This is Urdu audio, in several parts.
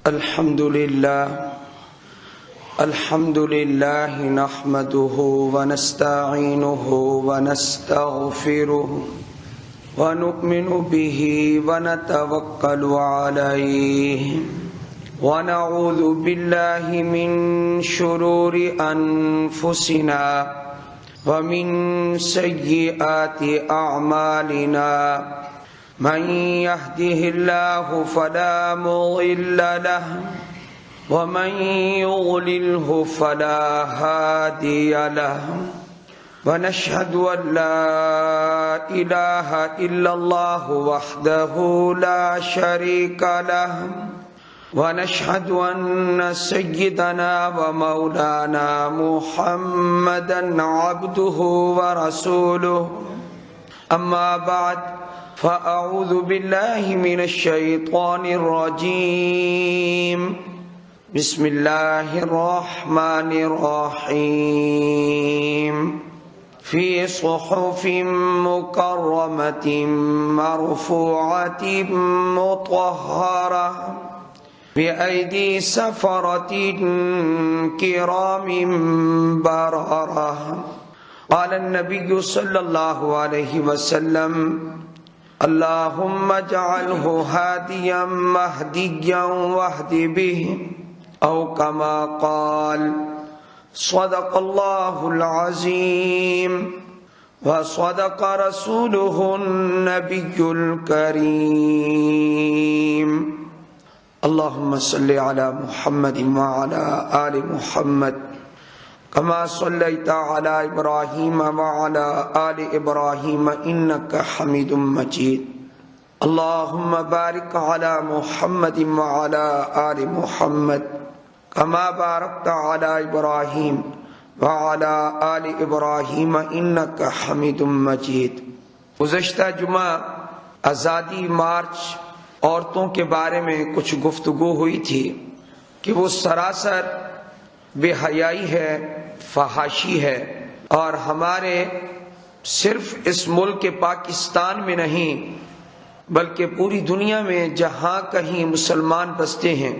الحمد لله نحمده ونستعينه ونستغفره ونؤمن به ونتوكل عليه ونعوذ بالله من شرور أنفسنا ومن سيئات أعمالنا من يهده الله فلا مضل له ومن يضلله فلا هادي له ونشهد أن لا إله إلا الله وحده لا شريك له ونشهد أن سيدنا ومولانا محمدا عبده ورسوله أما بعد فأعوذ بالله من الشيطان الرجيم بسم الله الرحمن الرحيم في صحف مكرمة مرفوعة مطهرة بأيدي سفرة كرام بررة قال النبي صلى الله عليه وسلم اللهم اجعله هاديا مهديا واهد به أو كما قال صدق الله العظيم وصدق رسوله النبي الكريم اللهم صل على محمد وعلى آل محمد كما صليت على إبراهيم وعلى آل إبراهيم إنك حميد مجيد اللهم بارك على محمد وعلى آل محمد كما باركت على إبراهيم وعلى آل إبراهيم إنك حميد مجيد۔ گزشتہ جمعہ آزادی مارچ عورتوں کے بارے میں کچھ گفتگو ہوئی تھی کہ وہ سراسر بے حیائی ہے، فحاشی ہے، اور ہمارے صرف اس ملک پاکستان میں نہیں بلکہ پوری دنیا میں جہاں کہیں مسلمان بستے ہیں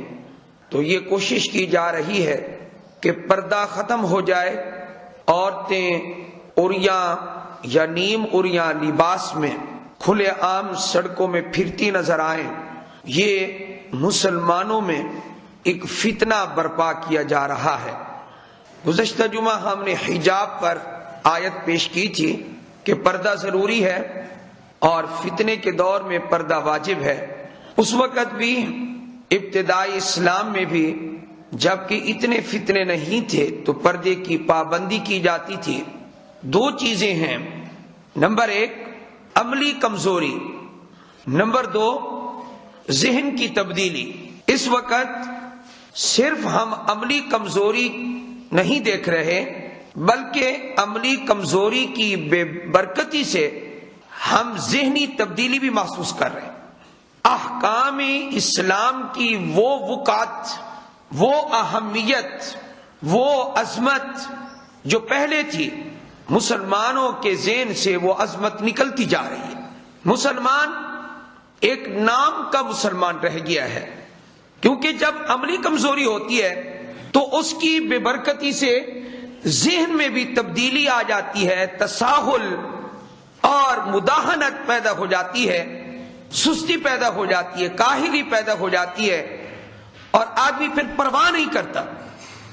تو یہ کوشش کی جا رہی ہے کہ پردہ ختم ہو جائے، عورتیں عریاں یا نیم عریاں لباس میں کھلے عام سڑکوں میں پھرتی نظر آئیں۔ یہ مسلمانوں میں ایک فتنہ برپا کیا جا رہا ہے۔ گزشتہ جمعہ ہم نے حجاب پر آیت پیش کی تھی کہ پردہ ضروری ہے اور فتنے کے دور میں پردہ واجب ہے۔ اس وقت بھی ابتدائی اسلام میں بھی جبکہ اتنے فتنے نہیں تھے تو پردے کی پابندی کی جاتی تھی۔ دو چیزیں ہیں، نمبر ایک عملی کمزوری، نمبر دو ذہن کی تبدیلی۔ اس وقت صرف ہم عملی کمزوری نہیں دیکھ رہے بلکہ عملی کمزوری کی بے برکتی سے ہم ذہنی تبدیلی بھی محسوس کر رہے ہیں۔ احکام اسلام کی وہ وقعت، وہ اہمیت، وہ عظمت جو پہلے تھی، مسلمانوں کے ذہن سے وہ عظمت نکلتی جا رہی ہے۔ مسلمان ایک نام کا مسلمان رہ گیا ہے، کیونکہ جب عملی کمزوری ہوتی ہے تو اس کی بے برکتی سے ذہن میں بھی تبدیلی آ جاتی ہے، تساہل اور مداہنت پیدا ہو جاتی ہے، سستی پیدا ہو جاتی ہے، کاہلی پیدا ہو جاتی ہے، اور آدمی پھر پرواہ نہیں کرتا۔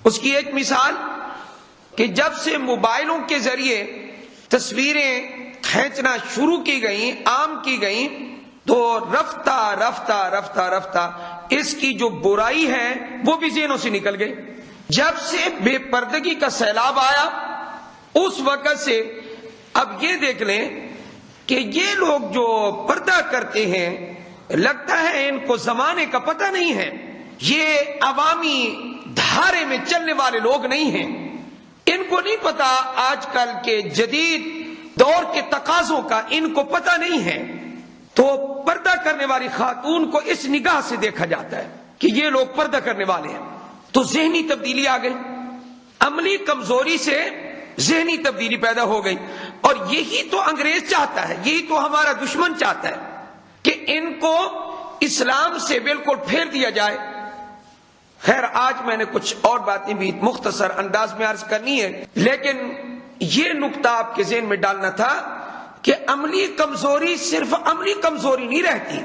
اس کی ایک مثال کہ جب سے موبائلوں کے ذریعے تصویریں کھینچنا شروع کی گئیں، عام کی گئیں، تو رفتہ رفتہ رفتہ رفتہ اس کی جو برائی ہے وہ بھی ذہنوں سے نکل گئی۔ جب سے بے پردگی کا سیلاب آیا اس وقت سے اب یہ دیکھ لیں کہ یہ لوگ جو پردہ کرتے ہیں لگتا ہے ان کو زمانے کا پتہ نہیں ہے، یہ عوامی دھارے میں چلنے والے لوگ نہیں ہیں، ان کو نہیں پتا آج کل کے جدید دور کے تقاضوں کا، ان کو پتہ نہیں ہے۔ تو پردہ کرنے والی خاتون کو اس نگاہ سے دیکھا جاتا ہے کہ یہ لوگ پردہ کرنے والے ہیں، تو ذہنی تبدیلی آ گئی، عملی کمزوری سے ذہنی تبدیلی پیدا ہو گئی۔ اور یہی تو انگریز چاہتا ہے، یہی تو ہمارا دشمن چاہتا ہے کہ ان کو اسلام سے بالکل پھیر دیا جائے، خیر آج میں نے کچھ اور باتیں بھی مختصر انداز میں عرض کرنی ہے، لیکن یہ نقطہ آپ کے ذہن میں ڈالنا تھا کہ عملی کمزوری صرف عملی کمزوری نہیں رہتی،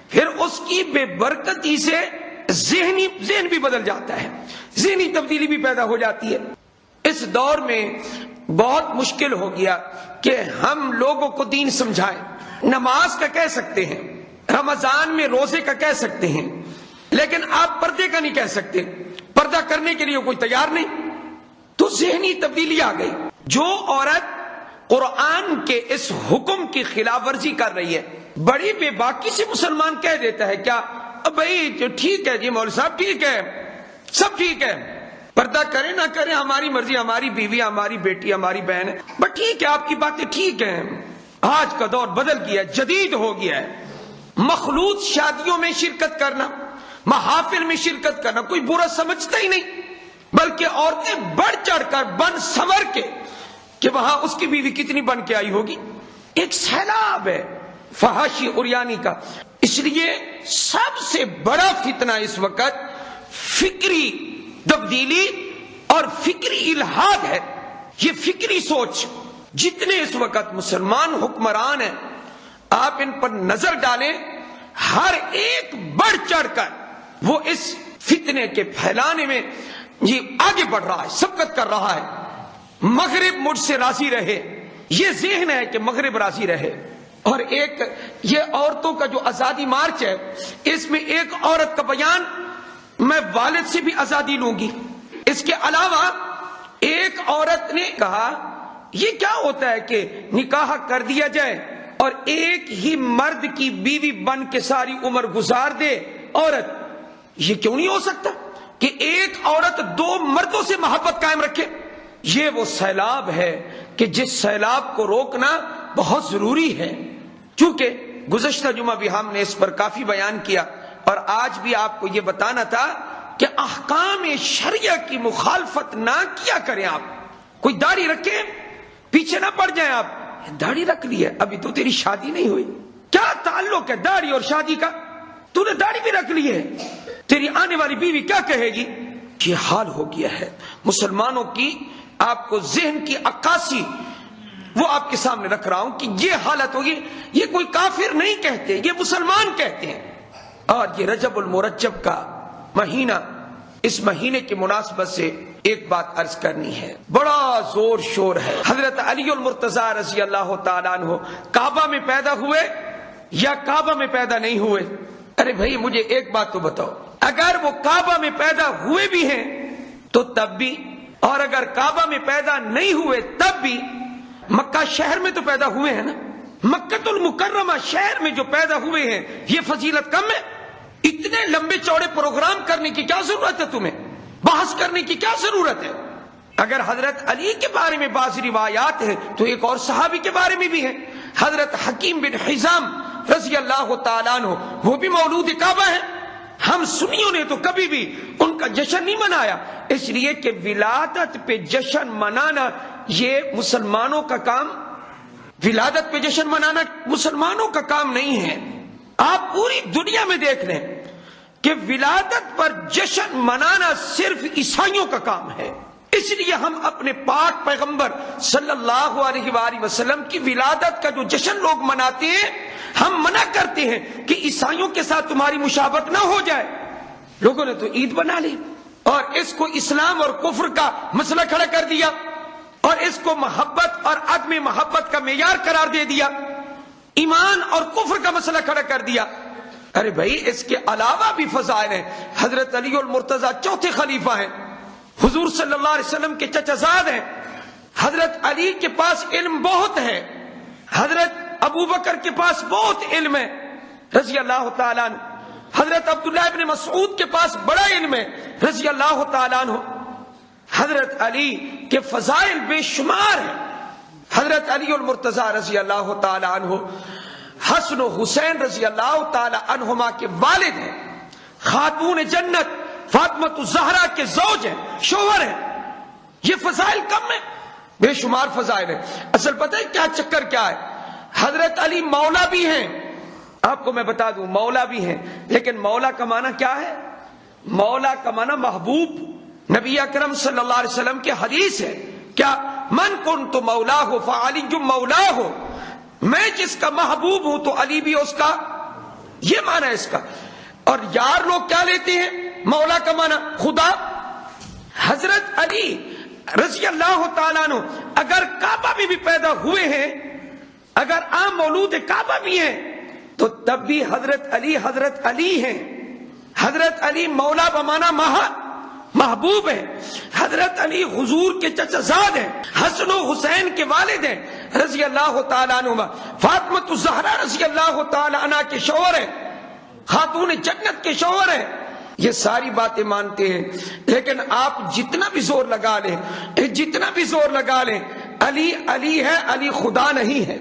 پھر اس کی بے برکتی سے ذہن بھی بدل جاتا ہے، ذہنی تبدیلی بھی پیدا ہو جاتی ہے۔ اس دور میں بہت مشکل ہو گیا کہ ہم لوگوں کو دین سمجھائیں۔ نماز کا کہہ سکتے ہیں، رمضان میں روزے کا کہہ سکتے ہیں، لیکن آپ پردے کا نہیں کہہ سکتے، پردہ کرنے کے لیے کوئی تیار نہیں۔ تو ذہنی تبدیلی آ گئی۔ جو عورت قرآن کے اس حکم کی خلاف ورزی کر رہی ہے، بڑی بے باکی سے مسلمان کہہ دیتا ہے کیا بھائی ٹھیک ہے جی مولوی صاحب، ٹھیک ہے، سب ٹھیک ہے، پردہ کرے نہ کرے ہماری مرضی، ہماری بیوی، ہماری بیٹی، ہماری بہن ہے، بس ٹھیک ہے، آپ کی باتیں ٹھیک ہیں۔ آج کا دور بدل گیا ہے، جدید ہو گیا ہے۔ مخلوط شادیوں میں شرکت کرنا، محافل میں شرکت کرنا کوئی برا سمجھتا ہی نہیں، بلکہ عورتیں بڑھ چڑھ کر بن سنور کے کہ وہاں اس کی بیوی کتنی بن کے آئی ہوگی۔ ایک سیلاب ہے فحاشی عریانی کا۔ اس لیے سب سے بڑا فتنہ اس وقت فکری تبدیلی اور فکری الحاد ہے۔ یہ فکری سوچ، جتنے اس وقت مسلمان حکمران ہیں آپ ان پر نظر ڈالیں، ہر ایک بڑھ چڑھ کر وہ اس فتنے کے پھیلانے میں یہ آگے بڑھ رہا ہے، سبقت کر رہا ہے۔ مغرب مجھ سے راضی رہے، یہ ذہن ہے کہ مغرب راضی رہے۔ اور ایک یہ عورتوں کا جو آزادی مارچ ہے، اس میں ایک عورت کا بیان، میں والد سے بھی آزادی لوں گی۔ اس کے علاوہ ایک عورت نے کہا یہ کیا ہوتا ہے کہ نکاح کر دیا جائے اور ایک ہی مرد کی بیوی بن کے ساری عمر گزار دے عورت، یہ کیوں نہیں ہو سکتا کہ ایک عورت دو مردوں سے محبت قائم رکھے؟ یہ وہ سیلاب ہے کہ جس سیلاب کو روکنا بہت ضروری ہے۔ چونکہ گزشتہ جمعہ بھی ہم نے اس پر کافی بیان کیا، اور آج بھی آپ کو یہ بتانا تھا کہ احکام شریعہ کی مخالفت نہ کیا کریں۔ آپ کوئی داڑھی رکھیں، پیچھے نہ پڑ جائیں۔ آپ داڑھی رکھ لی ہے، ابھی تو تیری شادی نہیں ہوئی، کیا تعلق ہے داڑھی اور شادی کا؟ تو نے داڑھی بھی رکھ لی ہے، تیری آنے والی بیوی کیا کہے گی؟ یہ حال ہو گیا ہے مسلمانوں کی۔ آپ کو ذہن کی عکاسی وہ آپ کے سامنے رکھ رہا ہوں کہ یہ حالت ہوگی۔ یہ کوئی کافر نہیں کہتے، یہ مسلمان کہتے ہیں۔ اور یہ رجب المرجب کا مہینہ، اس مہینے کی مناسبت سے ایک بات عرض کرنی ہے، بڑا زور شور ہے۔ حضرت علی المرتضی رضی اللہ تعالیٰ عنہ کعبہ میں پیدا ہوئے یا کعبہ میں پیدا نہیں ہوئے؟ ارے بھائی مجھے ایک بات تو بتاؤ، اگر وہ کعبہ میں پیدا ہوئے بھی ہیں تو تب بھی، اور اگر کعبہ میں پیدا نہیں ہوئے تب بھی، مکہ شہر میں تو پیدا ہوئے ہیں نا، مکہ المکرمہ شہر میں جو پیدا ہوئے ہیں، یہ فضیلت کم ہے؟ اتنے لمبے چوڑے پروگرام کرنے کی کیا ضرورت ہے تمہیں؟ بحث کرنے کی کیا ضرورت ہے؟ اگر حضرت علی کے بارے میں بعض روایات ہیں تو ایک اور صحابی کے بارے میں بھی ہیں، حضرت حکیم بن حزام رضی اللہ تعالیٰ عنہ، وہ بھی مولود کعبہ ہیں۔ ہم سنیوں نے تو کبھی بھی ان کا جشن نہیں منایا، اس لیے کہ ولادت پہ جشن منانا یہ مسلمانوں کا کام، ولادت پہ جشن منانا مسلمانوں کا کام نہیں ہے۔ آپ پوری دنیا میں دیکھ لیں کہ ولادت پر جشن منانا صرف عیسائیوں کا کام ہے۔ اس لیے ہم اپنے پاک پیغمبر صلی اللہ علیہ وآلہ وسلم کی ولادت کا جو جشن لوگ مناتے ہیں، ہم منع کرتے ہیں کہ عیسائیوں کے ساتھ تمہاری مشابہت نہ ہو جائے۔ لوگوں نے تو عید بنا لی اور اس کو اسلام اور کفر کا مسئلہ کھڑا کر دیا، اور اس کو محبت اور عدم محبت کا معیار قرار دے دیا، ایمان اور کفر کا مسئلہ کھڑا کر دیا۔ ارے بھائی اس کے علاوہ بھی فضائل ہیں۔ حضرت علی المرتضی چوتھے خلیفہ ہیں، حضور صلی اللہ علیہ وسلم کے چچا زاد ہیں۔ حضرت علی کے پاس علم بہت ہے، حضرت ابو بکر کے پاس بہت علم ہے رضی اللہ تعالیٰ عنہ، حضرت عبداللہ ابن مسعود کے پاس بڑا علم ہے رضی اللہ تعالیٰ عنہ۔ حضرت علی کے فضائل بے شمار ہیں۔ حضرت علی المرتضی رضی اللہ تعالیٰ عنہ حسن و حسین رضی اللہ تعالیٰ عنہما کے والد ہیں، خاتون جنت فاطمۃ الزہرا کے زوج ہیں، شوہر ہیں۔ یہ فضائل کم ہیں، بے شمار فضائل ہیں۔ اصل پتہ ہے کیا چکر کیا ہے؟ حضرت علی مولا بھی ہیں، آپ کو میں بتا دوں مولا بھی ہیں، لیکن مولا کا معنی کیا ہے؟ مولا کا معنی محبوب. نبی اکرم صلی اللہ علیہ وسلم کی حدیث ہے کیا؟ من کنت مولاہ فعلی مولاہ، میں جس کا محبوب ہوں تو علی بھی اس کا. یہ معنی ہے اس کا. اور یار لوگ کیا لیتے ہیں مولا کا معنی خدا. حضرت علی رضی اللہ تعالیٰ عنہ اگر کعبہ میں بھی پیدا ہوئے ہیں، اگر عام مولود کعبہ بھی ہیں، تو تب بھی حضرت علی ہیں. حضرت علی مولا بمانا محبوب ہیں. حضرت علی حضور کے چچا زاد ہیں، حسن و حسین کے والد ہیں رضی اللہ تعالیٰ عنہ. فاطمہ الزہرا رضی اللہ تعالیٰ عنہ کے شوہر ہیں، خاتون جنت کے شوہر ہیں. یہ ساری باتیں مانتے ہیں، لیکن آپ جتنا بھی زور لگا لیں، علی علی ہے، علی خدا نہیں ہے.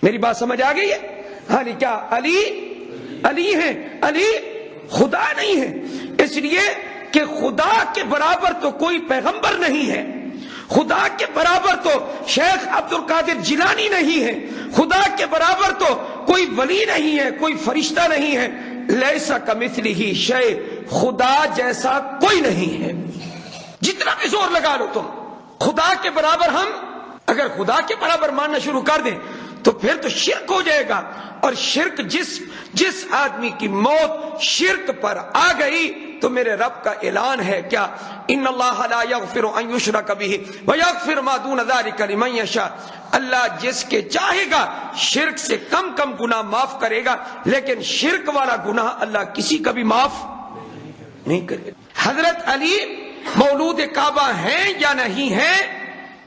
میری بات سمجھ آ گئی ہے؟ علی کیا؟ علی ہے، علی خدا نہیں ہے. اس لیے کہ خدا کے برابر تو کوئی پیغمبر نہیں ہے، خدا کے برابر تو شیخ عبد القادر جیلانی نہیں ہے، خدا کے برابر تو کوئی ولی نہیں ہے، کوئی فرشتہ نہیں ہے. لیس کمثلہ شیء، خدا جیسا کوئی نہیں ہے. جتنا بھی زور لگا لو تم، خدا کے برابر ہم اگر خدا کے برابر ماننا شروع کر دیں تو پھر تو شرک ہو جائے گا. اور شرک جس آدمی کی موت شرک پر آ گئی تو میرے رب کا اعلان ہے کیا؟ ان اللہ لا یغفر ان یشرک بہ ویغفر ما دون ذلک لمن یشاء. اللہ جس کے چاہے گا شرک سے کم گناہ معاف کرے گا، لیکن شرک والا گناہ اللہ کسی کا بھی معاف نہیں کرے. حضرت علی مولود کعبہ ہیں یا نہیں ہیں؟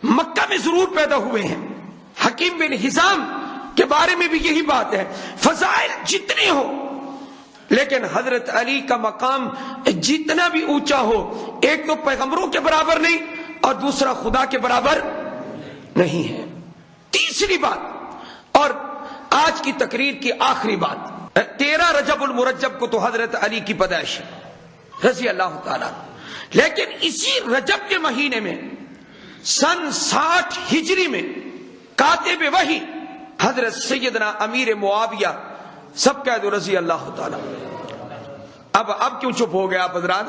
مکہ میں ضرور پیدا ہوئے ہیں. حکیم بن حزام کے بارے میں بھی یہی بات ہے. فضائل جتنے ہو، لیکن حضرت علی کا مقام جتنا بھی اونچا ہو، ایک تو پیغمبروں کے برابر نہیں اور دوسرا خدا کے برابر نہیں ہے. تیسری بات اور آج کی تقریر کی آخری بات، 13 رجب المرجب کو تو حضرت علی کی پیدائش ہے رضی اللہ تعالیٰ. لیکن اسی رجب کے مہینے میں سن 60 ہجری میں کاتب وحی حضرت سیدنا امیر معاویہ، سب کہہ دو رضی اللہ تعالیٰ. اب کیوں چپ ہو گیا آپ حضرات؟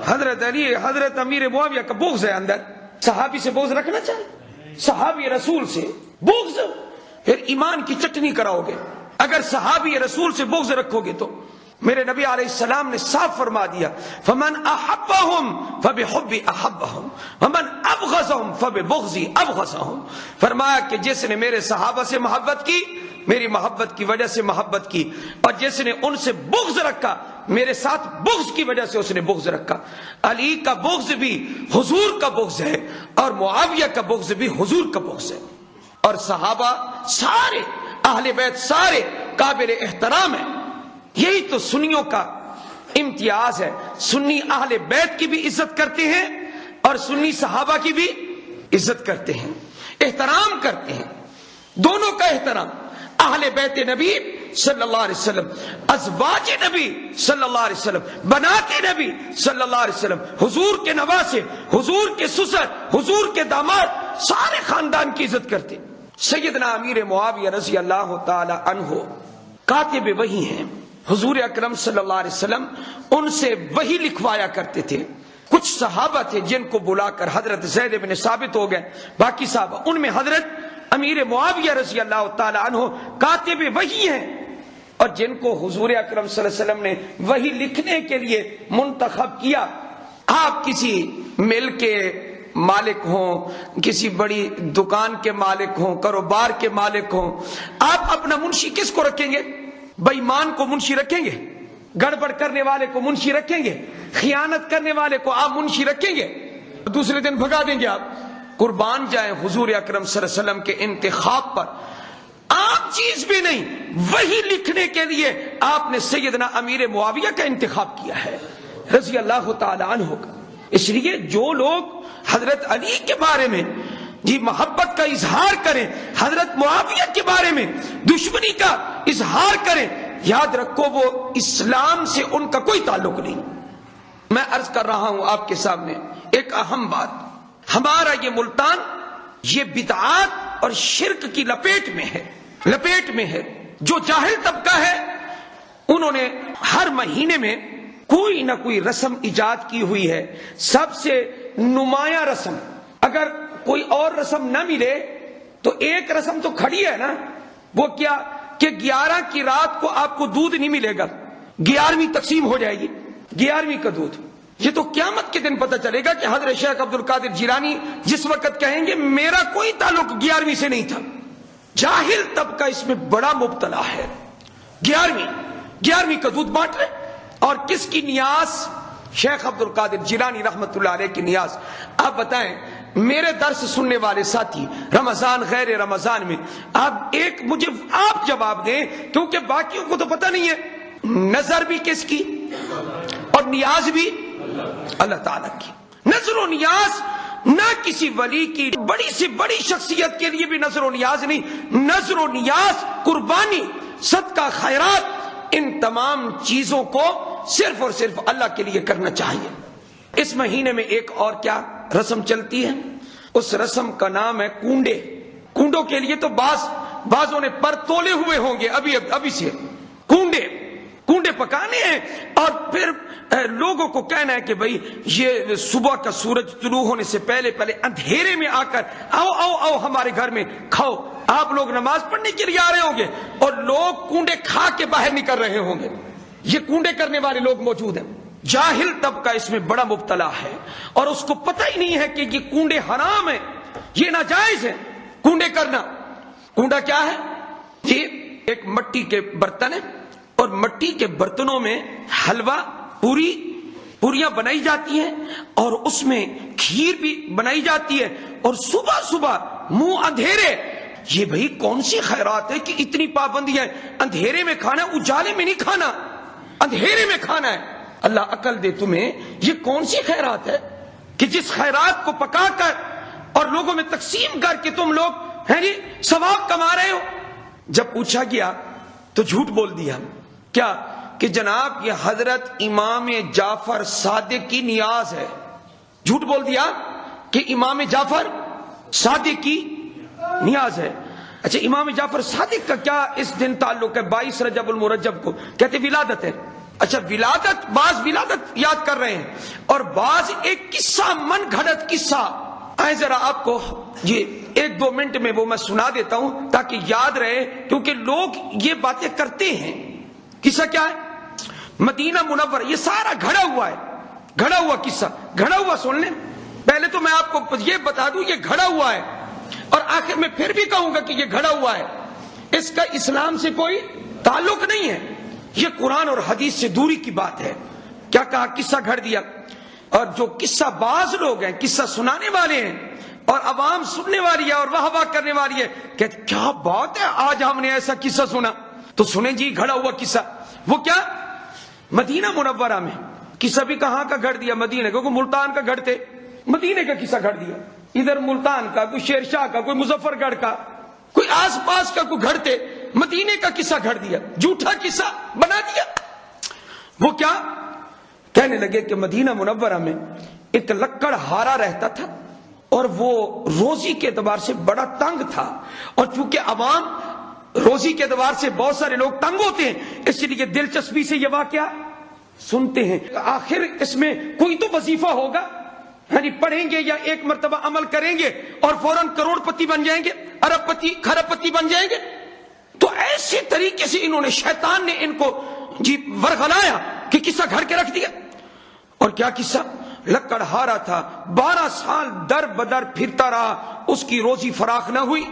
حضرت علی، حضرت امیر معاویہ کا بغض ہے اندر. صحابی سے بغض رکھنا چاہیے، صحابی رسول سے بغض، پھر ایمان کی چٹنی کراؤ گے. اگر صحابی رسول سے بغض رکھو گے تو میرے نبی علیہ السلام نے صاف فرما دیا، فمن احبهم فبحبی احبهم ومن ابغضهم فببغضی ابغضهم. فرمایا کہ جس نے میرے صحابہ سے محبت کی، میری محبت کی وجہ سے محبت کی، اور جس نے ان سے بغض رکھا، میرے ساتھ بغض کی وجہ سے اس نے بغض رکھا. علی کا بغض بھی حضور کا بغض ہے اور معاویہ کا بغض بھی حضور کا بغض ہے. اور صحابہ سارے، اہل بیت سارے قابل احترام ہیں. یہی تو سنیوں کا امتیاز ہے. سنی اہل بیت کی بھی عزت کرتے ہیں اور سنی صحابہ کی بھی عزت کرتے ہیں، احترام کرتے ہیں، دونوں کا احترام. اہل بیت نبی صلی اللہ علیہ وسلم، ازواج نبی صلی اللہ علیہ وسلم، بنات نبی صلی اللہ علیہ وسلم، حضور کے نواسے، حضور کے سسر، حضور کے داماد، سارے خاندان کی عزت کرتے. سیدنا امیر معاویہ رضی اللہ تعالی عنہ کاتب وحی ہیں. حضور اکرم صلی اللہ علیہ وسلم ان سے وحی لکھوایا کرتے تھے. کچھ صحابہ تھے جن کو بلا کر حضرت زید بن ثابت ہو گئے، باقی صحابہ، ان میں حضرت امیر معاویہ رضی اللہ تعالی عنہ کاتب وحی ہیں، اور جن کو حضور اکرم صلی اللہ علیہ وسلم نے وحی لکھنے کے لیے منتخب کیا. آپ کسی مل کے مالک ہوں، کسی بڑی دکان کے مالک ہوں، کاروبار کے مالک ہوں، آپ اپنا منشی کس کو رکھیں گے؟ بے ایمان کو منشی رکھیں گے؟ گڑبڑ کرنے والے کو منشی رکھیں گے؟ خیانت کرنے والے کو آپ منشی رکھیں گے؟ دوسرے دن بھگا دیں گے آپ؟ قربان جائیں حضور اکرم صلی اللہ علیہ وسلم کے انتخاب پر. عام چیز بھی نہیں، وہی لکھنے کے لیے آپ نے سیدنا امیر معاویہ کا انتخاب کیا ہے رضی اللہ تعالی عنہ کا. اس لیے جو لوگ حضرت علی کے بارے میں محبت کا اظہار کریں، حضرت معاویہ کے بارے میں دشمنی کا اظہار کریں، یاد رکھو وہ اسلام سے ان کا کوئی تعلق نہیں. میں عرض کر رہا ہوں آپ کے سامنے ایک اہم بات. ہمارا یہ ملتان یہ بدعات اور شرک کی لپیٹ میں ہے. جو جاہل طبقہ ہے انہوں نے ہر مہینے میں کوئی نہ کوئی رسم ایجاد کی ہوئی ہے. سب سے نمایاں رسم، اگر کوئی اور رسم نہ ملے تو ایک رسم تو کھڑی ہے نا، وہ کیا کہ 11 کی رات کو آپ کو دودھ نہیں ملے گا، 11ویں تقسیم ہو جائے گی، 11ویں کا دودھ. یہ تو قیامت کے دن پتہ چلے گا کہ حضرت شیخ عبد القادر جیلانی جس وقت کہیں گے میرا کوئی تعلق 11ویں سے نہیں تھا. جاہل طبقہ اس میں بڑا مبتلا ہے. 11ویں کا دودھ بانٹ رہے، اور کس کی نیاز؟ شیخ عبد القادر جیلانی رحمت اللہ علیہ کی نیاز. آپ بتائیں میرے درس سننے والے ساتھی رمضان غیر رمضان میں ایک مجھے آپ جواب دیں، کیونکہ باقیوں کو تو پتہ نہیں ہے. نظر بھی کس کی اور نیاز بھی اللہ تعالیٰ کی. نظر و نیاز نہ کسی ولی کی، بڑی سے بڑی شخصیت کے لیے بھی نظر و نیاز نہیں. نظر و نیاز، قربانی، صدقہ، خیرات، ان تمام چیزوں کو صرف اور صرف اللہ کے لیے کرنا چاہیے. اس مہینے میں ایک اور کیا رسم چلتی ہے؟ اس رسم کا نام ہے کنڈے. کنڈوں کے لیے تو بعضوں نے پر تولے ہوئے ہوں گے ابھی سے. کنڈے پکانے ہیں، اور پھر لوگوں کو کہنا ہے کہ بھئی یہ صبح کا سورج طلوع ہونے سے پہلے اندھیرے میں آ کر آؤ ہمارے گھر میں کھاؤ. آپ لوگ نماز پڑھنے کے لیے آ رہے ہوں گے اور لوگ کنڈے کھا کے باہر نکل رہے ہوں گے. یہ کنڈے کرنے والے لوگ موجود ہیں. جاہل طبقہ اس میں بڑا مبتلا ہے، اور اس کو پتہ ہی نہیں ہے کہ یہ کنڈے حرام ہیں، یہ ناجائز ہے کنڈے کرنا. کنڈا کیا ہے؟ یہ ایک مٹی کے برتن ہے، اور مٹی کے برتنوں میں حلوہ، پوریاں بنائی جاتی ہیں، اور اس میں کھیر بھی بنائی جاتی ہے، اور صبح منہ اندھیرے. یہ بھئی کون سی خیرات ہے کہ اتنی پابندیاں؟ اندھیرے میں کھانا، اجالے میں نہیں کھانا، اندھیرے میں کھانا ہے. اللہ عقل دے تمہیں. یہ کون سی خیرات ہے کہ جس خیرات کو پکا کر اور لوگوں میں تقسیم کر کے تم لوگ ثواب کما رہے ہو؟ جب پوچھا گیا تو جھوٹ بول دیا. کیا کہ جناب یہ حضرت امام جعفر صادق کی نیاز ہے. جھوٹ بول دیا کہ امام جعفر صادق کی نیاز ہے. اچھا امام جعفر صادق کا کیا اس دن تعلق ہے؟ 22 رجب المرجب کو کہتے ولادت ہے. اچھا ولادت، بعض ولادت یاد کر رہے ہیں، اور بعض ایک قصہ، من گھڑت قصہ. آئے ذرا آپ کو یہ 1-2 منٹ میں وہ میں سنا دیتا ہوں تاکہ یاد رہے، کیونکہ لوگ یہ باتیں کرتے ہیں. قصہ کیا ہے؟ مدینہ منورہ، یہ سارا گھڑا ہوا قصہ، گھڑا ہوا. سن لیں، پہلے تو میں آپ کو یہ بتا دوں یہ گھڑا ہوا ہے، اور آخر میں پھر بھی کہوں گا کہ یہ گھڑا ہوا ہے. اس کا اسلام سے کوئی تعلق نہیں ہے، یہ قرآن اور حدیث سے دوری کی بات ہے. کیا کہا؟ قصہ گھڑ دیا. اور جو قصہ باز لوگ ہیں، قصہ سنانے والے ہیں، اور عوام سننے والی ہے اور واہ واہ کرنے والی ہے، کہ کیا بات ہے آج ہم نے ایسا قصہ سنا. تو سنیں جی گھڑا ہوا قصہ. وہ کیا؟ مدینہ منورہ میں. قصہ بھی کہاں کا گھڑ دیا؟ مدینہ کا. کوئی ملتان کا گھڑتے، مدینے کا قصہ گھڑ دیا. ادھر ملتان کا، کوئی شیر شاہ کا، کوئی مظفر گڑھ کا، کوئی آس پاس کا کوئی گھڑتے، مدینے کا قصہ گھڑ دیا، جھوٹا قصہ بنا دیا. وہ کیا کہنے لگے کہ مدینہ منورہ میں ایک لکڑ ہارا رہتا تھا، اور وہ روزی کے اعتبار سے بڑا تنگ تھا. اور چونکہ عوام روزی کے اعتبار سے بہت سارے لوگ تنگ ہوتے ہیں، اس لیے دلچسپی سے یہ واقعہ سنتے ہیں. آخر اس میں کوئی تو وظیفہ ہوگا، یعنی پڑھیں گے یا ایک مرتبہ عمل کریں گے اور فوراً کروڑ پتی بن جائیں گے، ارب پتی، کھرب پتی بن جائیں گے. تو ایسے طریقے سے انہوں نے، شیطان نے ان کو ورغلایا کہ قصہ گھڑ کے رکھ دیا. اور کیا قصہ؟ لکڑ ہارا تھا، 12 سال در بدر پھرتا رہا، اس کی روزی فراخ نہ ہوئی.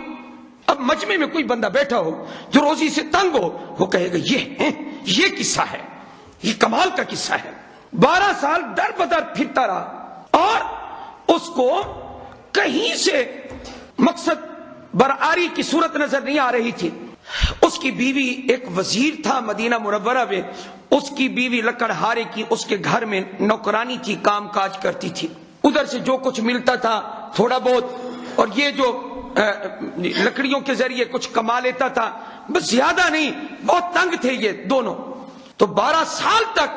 اب مجمع میں کوئی بندہ بیٹھا ہو جو روزی سے تنگ ہو، وہ کہے گا یہ قصہ ہے، یہ کمال کا قصہ ہے. 12 سال در بدر پھرتا رہا، اور اس کو کہیں سے مقصد برآری کی صورت نظر نہیں آ رہی تھی. اس کی بیوی، ایک وزیر تھا مدینہ منورہ میں، اس کی بیوی لکڑہارے کی اس کے گھر میں نوکرانی تھی، کام کاج کرتی تھی. ادھر سے جو کچھ ملتا تھا تھوڑا بہت، اور یہ جو لکڑیوں کے ذریعے کچھ کما لیتا تھا، بس زیادہ نہیں. بہت تنگ تھے یہ دونوں. تو 12 سال تک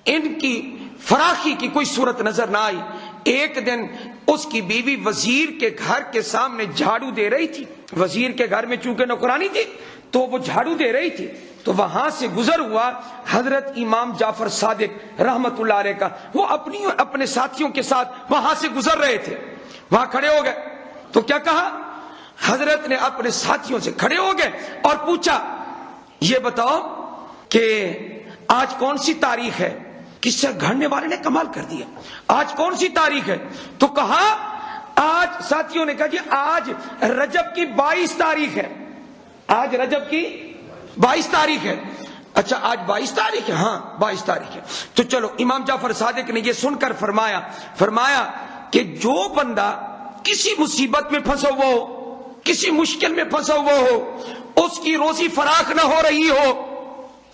ان کی فراخی کی کوئی صورت نظر نہ آئی. ایک دن اس کی بیوی وزیر کے گھر کے سامنے جھاڑو دے رہی تھی. وزیر کے گھر میں چونکہ نوکرانی تھی تو وہ جھاڑو دے رہی تھی. تو وہاں سے گزر ہوا حضرت امام جعفر صادق رحمت اللہ علیہ کا، وہ اپنے ساتھیوں کے ساتھ وہاں سے گزر رہے تھے، وہاں کھڑے ہو گئے تو کیا کہا؟ حضرت نے اپنے ساتھیوں سے کھڑے ہو گئے اور پوچھا یہ بتاؤ کہ آج کون سی تاریخ ہے؟ قصہ گھڑنے والے نے کمال کر دیا، آج کون سی تاریخ ہے؟ تو کہا آج، ساتھیوں نے کہا جی آج رجب کی 22 تاریخ ہے، آج رجب کی 22 تاریخ ہے۔ اچھا آج 22 تاریخ ہے؟ ہاں 22 تاریخ ہے۔ تو چلو، امام جعفر صادق نے یہ سن کر فرمایا کہ جو بندہ کسی مصیبت میں پھنسا ہوا ہو، کسی مشکل میں پھنسا ہوا ہو، اس کی روزی فراخ نہ ہو رہی ہو،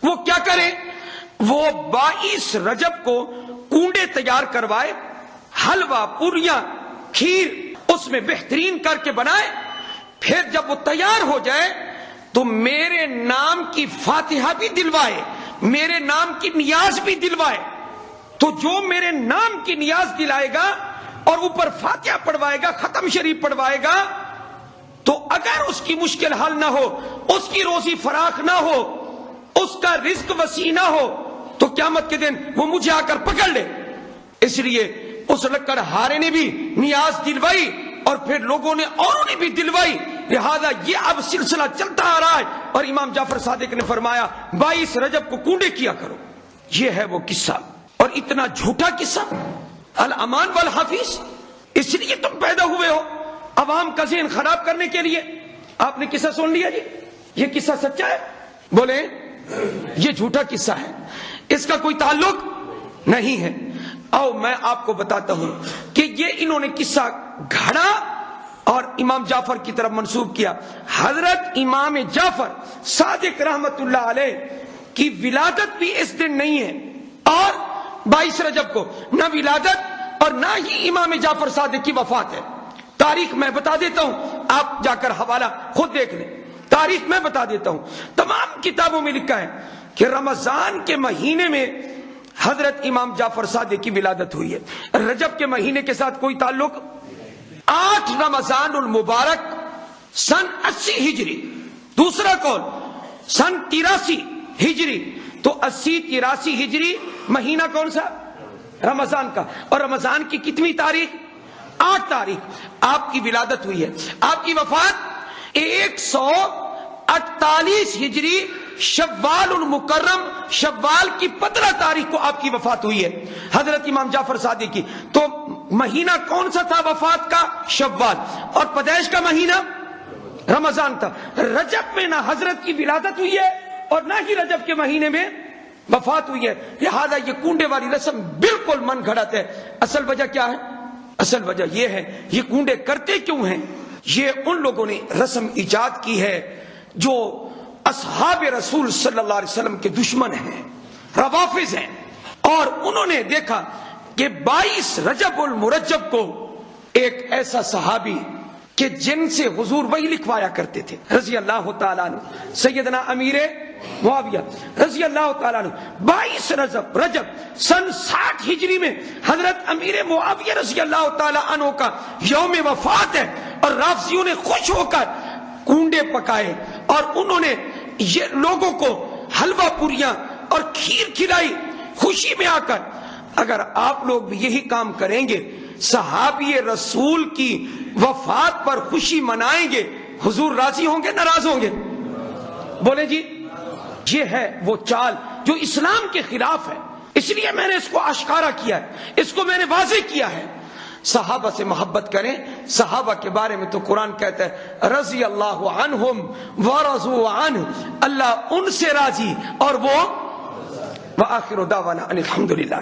وہ کیا کرے؟ وہ 22 رجب کو کنڈے تیار کروائے، حلوہ، پوریاں، کھیر اس میں بہترین کر کے بنائے، پھر جب وہ تیار ہو جائے تو میرے نام کی فاتحہ بھی دلوائے، میرے نام کی نیاز بھی دلوائے۔ تو جو میرے نام کی نیاز دلائے گا اور اوپر فاتحہ پڑھوائے گا، ختم شریف پڑھوائے گا، تو اگر اس کی مشکل حل نہ ہو، اس کی روزی فراخ نہ ہو، اس کا رزق وسیع نہ ہو، تو قیامت کے دن وہ مجھے آ کر پکڑ لے۔ اس لیے اس لکڑہارے نے بھی نیاز دلوائی اور پھر لوگوں نے اوروں نے بھی دلوائی، لہذا یہ اب سلسلہ چلتا آ رہا ہے۔ اور امام جعفر صادق نے فرمایا 22 رجب کو کنڈے کیا کرو۔ یہ ہے وہ قصہ، اور اتنا جھوٹا قصہ، الامان والحفیظ۔ اس لیے تم پیدا ہوئے ہو عوام کا ذہن خراب کرنے کے لیے۔ آپ نے قصہ سن لیا جی، یہ قصہ سچا ہے؟ بولے یہ جھوٹا قصہ ہے، اس کا کوئی تعلق نہیں ہے۔ آؤ میں آپ کو بتاتا ہوں کہ یہ انہوں نے قصہ گھڑا اور امام جعفر کی طرف منسوب کیا۔ حضرت امام جعفر صادق رحمت اللہ علیہ کی ولادت بھی اس دن نہیں ہے، اور 22 رجب کو نہ ولادت اور نہ ہی امام جعفر صادق کی وفات ہے۔ تاریخ میں بتا دیتا ہوں، آپ جا کر حوالہ خود دیکھ لیں، تاریخ میں بتا دیتا ہوں۔ تمام کتابوں میں لکھا ہے کہ رمضان کے مہینے میں حضرت امام جعفر صادق کی ولادت ہوئی ہے۔ رجب کے مہینے کے ساتھ کوئی تعلق؟ 8 رمضان المبارک سن 80 ہجری، دوسرا قول سن 83 ہجری، تو 80 83 ہجری مہینہ کون سا؟ رمضان کا۔ اور رمضان کی کتنی تاریخ؟ 8 تاریخ آپ کی ولادت ہوئی ہے۔ آپ کی وفات 148 ہجری شوال المکرم، شوال کی 15 تاریخ کو آپ کی وفات ہوئی ہے حضرت امام جعفر صادق کی۔ تو مہینہ کون سا تھا وفات کا؟ شوال، اور پیدائش کا مہینہ رمضان تھا۔ رجب میں نہ حضرت کی ولادت ہوئی ہے اور نہ ہی رجب کے مہینے میں وفات ہوئی ہے، لہذا یہ کنڈے والی رسم بالکل من گھڑت ہے۔ اصل وجہ کیا ہے؟ اصل وجہ یہ ہے، یہ کنڈے کرتے کیوں ہیں؟ یہ ان لوگوں نے رسم ایجاد کی ہے جو اصحاب رسول صلی اللہ علیہ وسلم کے دشمن ہیں، روافض ہیں، اور انہوں نے دیکھا کہ 22 رجب المرجب کو ایک ایسا صحابی کہ جن سے حضور وہی لکھوایا کرتے تھے رضی اللہ تعالیٰ عنہ، سیدنا امیر معاویہ رضی اللہ تعالیٰ عنہ، 22 رجب سن 60 ہجری میں حضرت امیر معاویہ رضی اللہ تعالیٰ عنہ کا یوم وفات ہے، اور رافضیوں نے خوش ہو کر کنڈے پکائے اور انہوں نے یہ لوگوں کو حلوہ پوریاں اور کھیر کھلائی خوشی میں آ کر۔ اگر آپ لوگ بھی یہی کام کریں گے، صحابی رسول کی وفات پر خوشی منائیں گے، حضور راضی ہوں گے ناراض ہوں گے؟ بولے جی، یہ ہے وہ چال جو اسلام کے خلاف ہے، اس لیے میں نے اس کو آشکارا کیا ہے، اس کو میں نے واضح کیا ہے۔ صحابہ سے محبت کریں۔ صحابہ کے بارے میں تو قرآن کہتا ہے رضی اللہ عنہم ورضوا عنہ، اللہ ان سے راضی اور وہ۔ وآخر دعوانا ان الحمدللہ۔